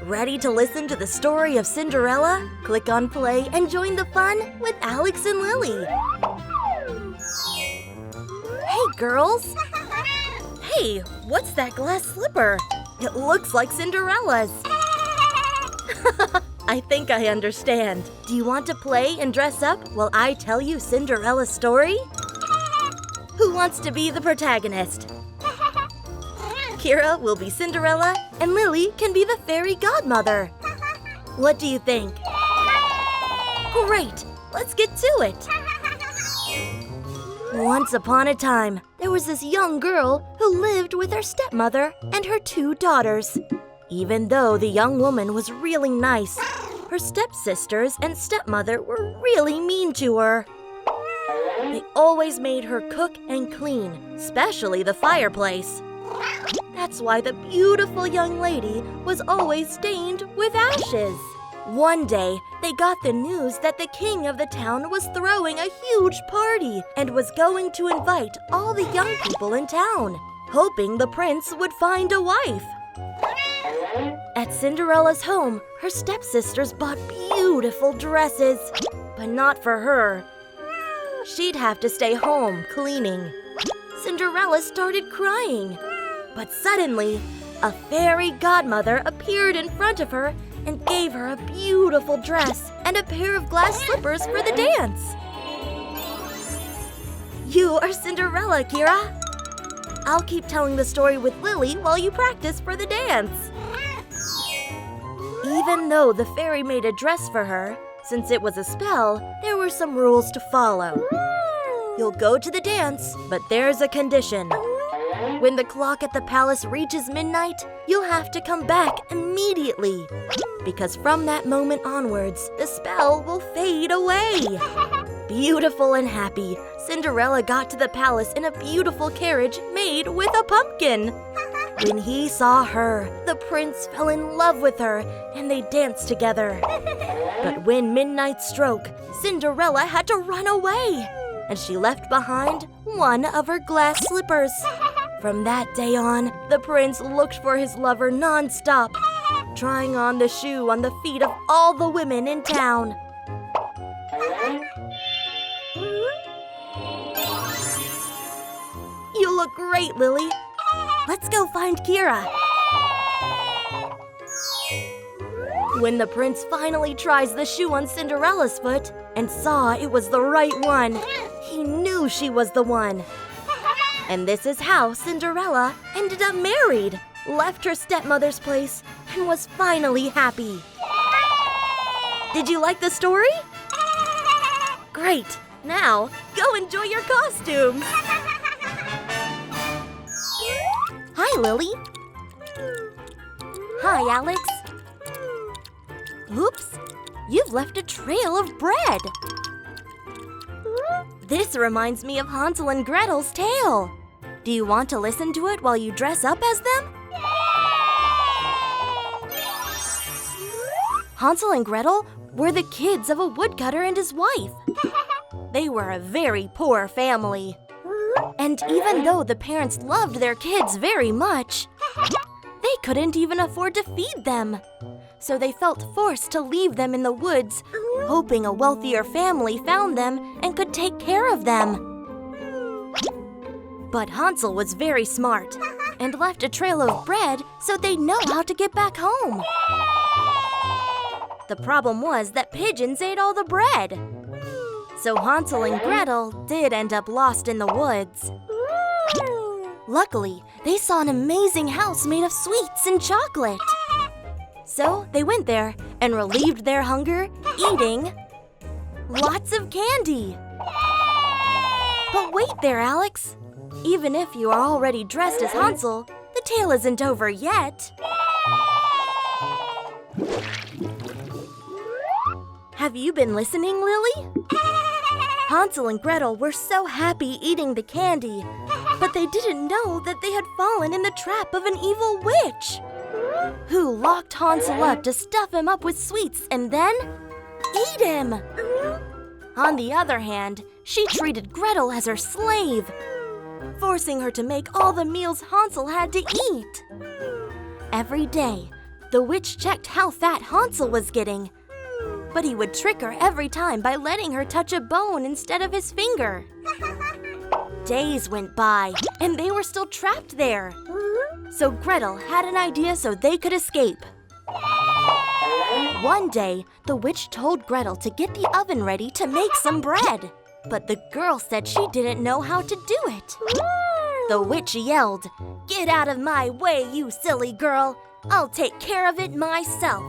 Ready to listen to the story of Cinderella? Click on play and join the fun with Alex and Lily. Hey, girls! Hey, what's that glass slipper? It looks like Cinderella's. I think I understand. Do you want to play and dress up while I tell you Cinderella Story? Who wants to be the protagonist? Kira will be Cinderella, and Lily can be the fairy godmother. What do you think? Great! Let's get to it! Once upon a time, there was this young girl who lived with her stepmother and her 2 daughters. Even though the young woman was really nice, her stepsisters and stepmother were really mean to her. They always made her cook and clean, especially the fireplace. That's why the beautiful young lady was always stained with ashes. One day, they got the news that the king of the town was throwing a huge party and was going to invite all the young people in town, hoping the prince would find a wife. At Cinderella's home, her stepsisters bought beautiful dresses, but not for her. She'd have to stay home cleaning. Cinderella started crying, but suddenly, a fairy godmother appeared in front of her and gave her a beautiful dress and a pair of glass slippers for the dance. You are Cinderella, Kira. I'll keep telling the story with Lily while you practice for the dance. Even though the fairy made a dress for her, since it was a spell, there were some rules to follow. You'll go to the dance, but there's a condition. When the clock at the palace reaches midnight, you'll have to come back immediately. Because from that moment onwards, the spell will fade away. Beautiful and happy, Cinderella got to the palace in a beautiful carriage made with a pumpkin. When he saw her, the prince fell in love with her, and they danced together. But when midnight struck, Cinderella had to run away, and she left behind one of her glass slippers. From that day on, the prince looked for his lover non-stop, trying on the shoe on the feet of all the women in town. You look great, Lily. Let's go find Kira. When the prince finally tries the shoe on Cinderella's foot and saw it was the right one, he knew she was the one. And this is how Cinderella ended up married, left her stepmother's place, and was finally happy. Did you like the story? Great! Now, go enjoy your costumes! Hi, Lily. Hi, Alex. Oops, you've left a trail of bread. This reminds me of Hansel and Gretel's tale. Do you want to listen to it while you dress up as them? Hansel and Gretel were the kids of a woodcutter and his wife. They were a very poor family. And even though the parents loved their kids very much, they couldn't even afford to feed them. So they felt forced to leave them in the woods, hoping a wealthier family found them and could take care of them. But Hansel was very smart and left a trail of bread so they'd know how to get back home. The problem was that pigeons ate all the bread. So Hansel and Gretel did end up lost in the woods. Luckily, they saw an amazing house made of sweets and chocolate. So they went there and relieved their hunger, eating lots of candy. But wait there, Alex. Even if you are already dressed as Hansel, the tale isn't over yet. Have you been listening, Lily? Hansel and Gretel were so happy eating the candy, but they didn't know that they had fallen in the trap of an evil witch, who locked Hansel up to stuff him up with sweets and then eat him. On the other hand, she treated Gretel as her slave, forcing her to make all the meals Hansel had to eat. Every day, The witch checked how fat Hansel was getting, but he would trick her every time by letting her touch a bone instead of his finger. Days went by, and they were still trapped there. So Gretel had an idea so they could escape. One day, the witch told Gretel to get the oven ready to make some bread. But the girl said she didn't know how to do it. The witch yelled, "Get out of my way, you silly girl! I'll take care of it myself."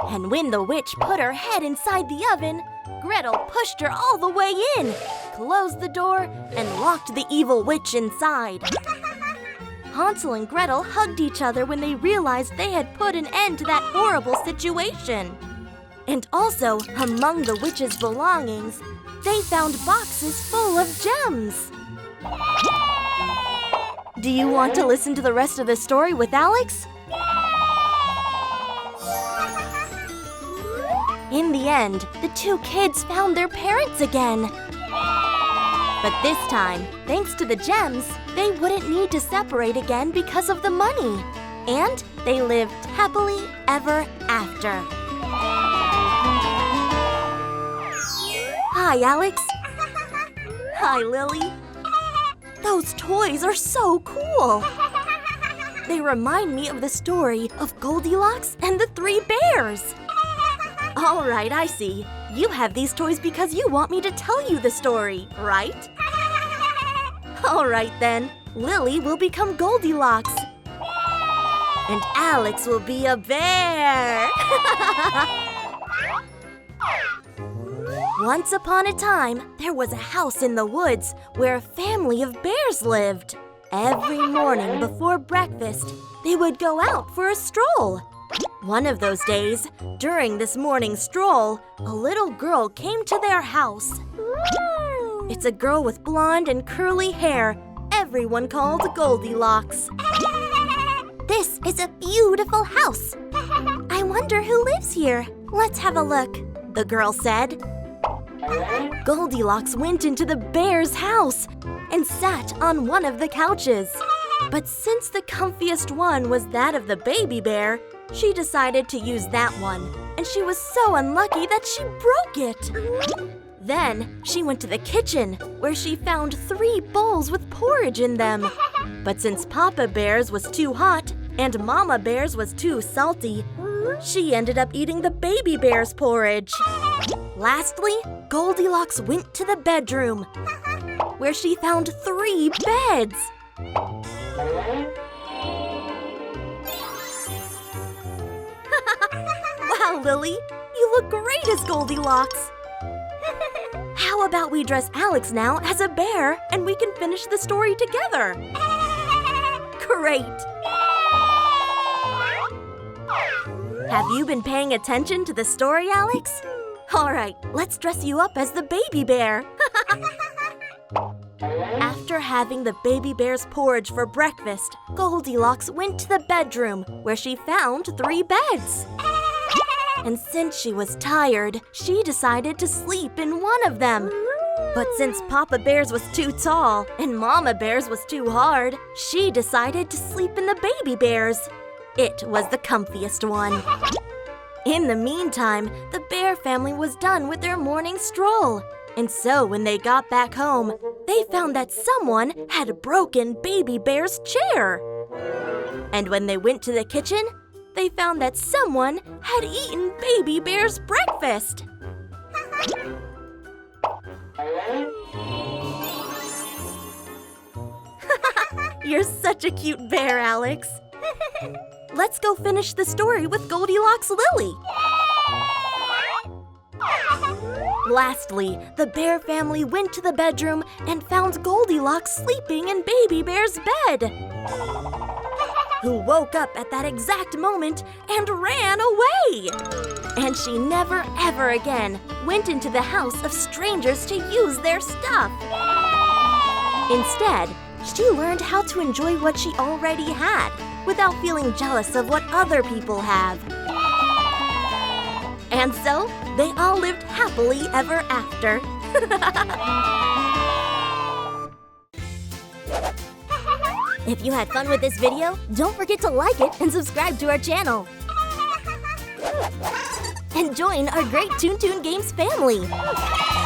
And when the witch put her head inside the oven, Gretel pushed her all the way in, closed the door, and locked the evil witch inside. Hansel and Gretel hugged each other when they realized they had put an end to that horrible situation. And also, among the witch's belongings, they found boxes full of gems. Do you want to listen to the rest of the story with Alex? In the end, the two kids found their parents again. But this time, thanks to the gems, they wouldn't need to separate again because of the money. And they lived happily ever after. Hi, Alex. Hi, Lily. Those toys are so cool. They remind me of the story of Goldilocks and the Three Bears. All right, I see. You have these toys because you want me to tell you the story, right? All right then, Lily will become Goldilocks. And Alex will be a bear. Once upon a time, there was a house in the woods where a family of bears lived. Every morning before breakfast, they would go out for a stroll. One of those days, during this morning stroll, a little girl came to their house. It's a girl with blonde and curly hair, everyone called Goldilocks. This is a beautiful house. I wonder who lives here. Let's have a look, the girl said. Goldilocks went into the bear's house and sat on one of the couches. But since the comfiest one was that of the baby bear, she decided to use that one, and she was so unlucky that she broke it. Then she went to the kitchen, where she found 3 bowls with porridge in them. But since Papa Bear's was too hot and Mama Bear's was too salty, she ended up eating the baby bear's porridge. Lastly, Goldilocks went to the bedroom, where she found 3 beds. Wow, Lily, you look great as Goldilocks. How about we dress Alex now as a bear and we can finish the story together? Great! Have you been paying attention to the story, Alex? All right, let's dress you up as the baby bear. After having the baby bear's porridge for breakfast, Goldilocks went to the bedroom where she found 3 beds. And since she was tired, she decided to sleep in one of them. But since Papa Bear's was too tall and Mama Bear's was too hard, she decided to sleep in the baby bear's. It was the comfiest one. In the meantime, the bear family was done with their morning stroll. And so when they got back home, they found that someone had broken baby bear's chair. And when they went to the kitchen, they found that someone had eaten baby bear's breakfast. You're such a cute bear, Alex. Let's go finish the story with Goldilocks Lily. Lastly, the bear family went to the bedroom and found Goldilocks sleeping in baby bear's bed, who woke up at that exact moment and ran away. And she never ever again went into the house of strangers to use their stuff. Instead, she learned how to enjoy what she already had without feeling jealous of what other people have. And so, they all lived happily ever after. If you had fun with this video, don't forget to like it and subscribe to our channel. and join our great Toon Toon Games family!